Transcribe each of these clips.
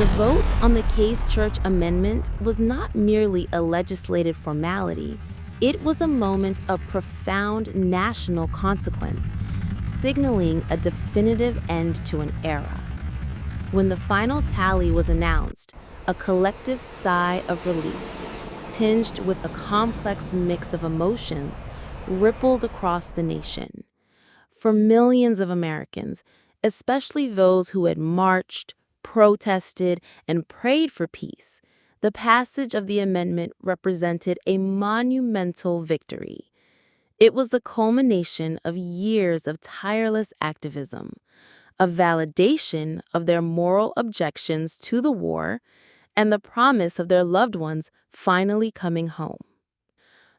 The vote on the Case-Church Amendment was not merely a legislative formality, it was a moment of profound national consequence, signaling a definitive end to an era. When the final tally was announced, a collective sigh of relief, tinged with a complex mix of emotions, rippled across the nation. For millions of Americans, especially those who had marched, protested, and prayed for peace, the passage of the amendment represented a monumental victory. It was the culmination of years of tireless activism, a validation of their moral objections to the war, and the promise of their loved ones finally coming home.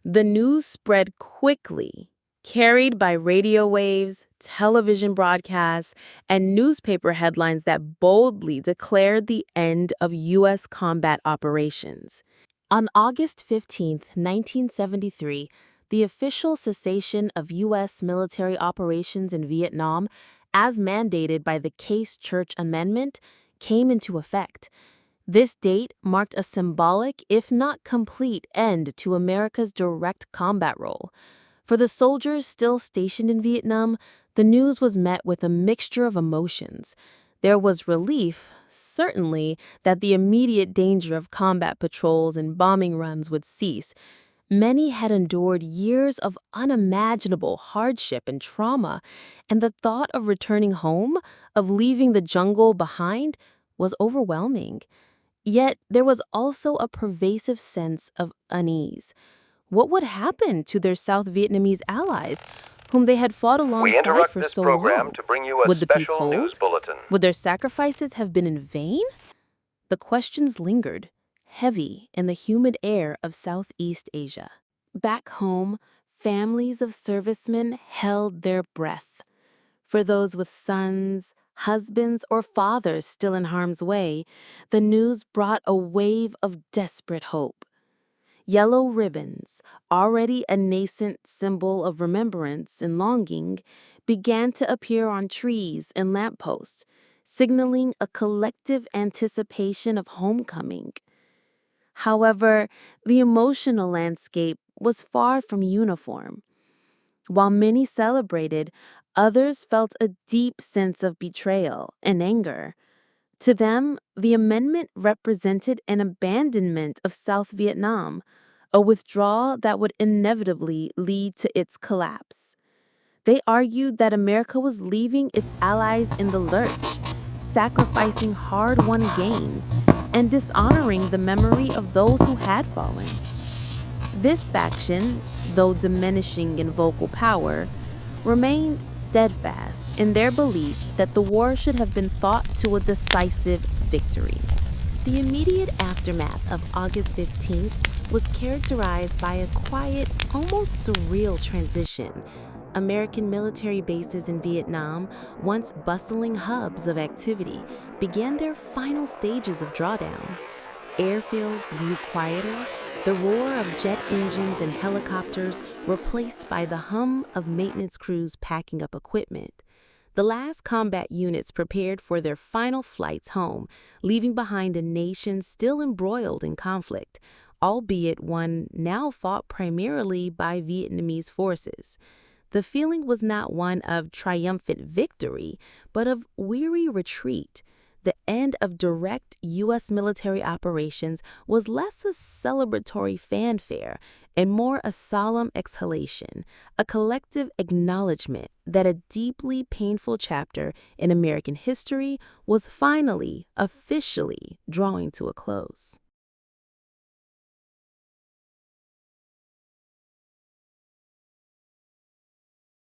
The news spread quickly, carried by radio waves, television broadcasts, and newspaper headlines that boldly declared the end of U.S. combat operations. On August 15, 1973, the official cessation of U.S. military operations in Vietnam, as mandated by the Case-Church Amendment, came into effect. This date marked a symbolic, if not complete, end to America's direct combat role. For the soldiers still stationed in Vietnam, the news was met with a mixture of emotions. There was relief, certainly, that the immediate danger of combat patrols and bombing runs would cease. Many had endured years of unimaginable hardship and trauma, and the thought of returning home, of leaving the jungle behind, was overwhelming. Yet there was also a pervasive sense of unease. What would happen to their South Vietnamese allies, whom they had fought We alongside interrupt for this so program long? to bring you a Would the peace special news hold? bulletin. Would their sacrifices have been in vain? The questions lingered, heavy in the humid air of Southeast Asia. Back home, families of servicemen held their breath. For those with sons, husbands, or fathers still in harm's way, the news brought a wave of desperate hope. Yellow ribbons, already a nascent symbol of remembrance and longing, began to appear on trees and lampposts, signaling a collective anticipation of homecoming. However, the emotional landscape was far from uniform. While many celebrated, others felt a deep sense of betrayal and anger. To them, the amendment represented an abandonment of South Vietnam, a withdrawal that would inevitably lead to its collapse. They argued that America was leaving its allies in the lurch, sacrificing hard-won gains, and dishonoring the memory of those who had fallen. This faction, though diminishing in vocal power, remained steadfast in their belief that the war should have been fought to a decisive victory. The immediate aftermath of August 15th was characterized by a quiet, almost surreal transition. American military bases in Vietnam, once bustling hubs of activity, began their final stages of drawdown. Airfields grew quieter, the roar of jet engines and helicopters replaced by the hum of maintenance crews packing up equipment. The last combat units prepared for their final flights home, leaving behind a nation still embroiled in conflict, albeit one now fought primarily by Vietnamese forces. The feeling was not one of triumphant victory, but of weary retreat. The end of direct U.S. military operations was less a celebratory fanfare and more a solemn exhalation, a collective acknowledgement that a deeply painful chapter in American history was finally, officially drawing to a close.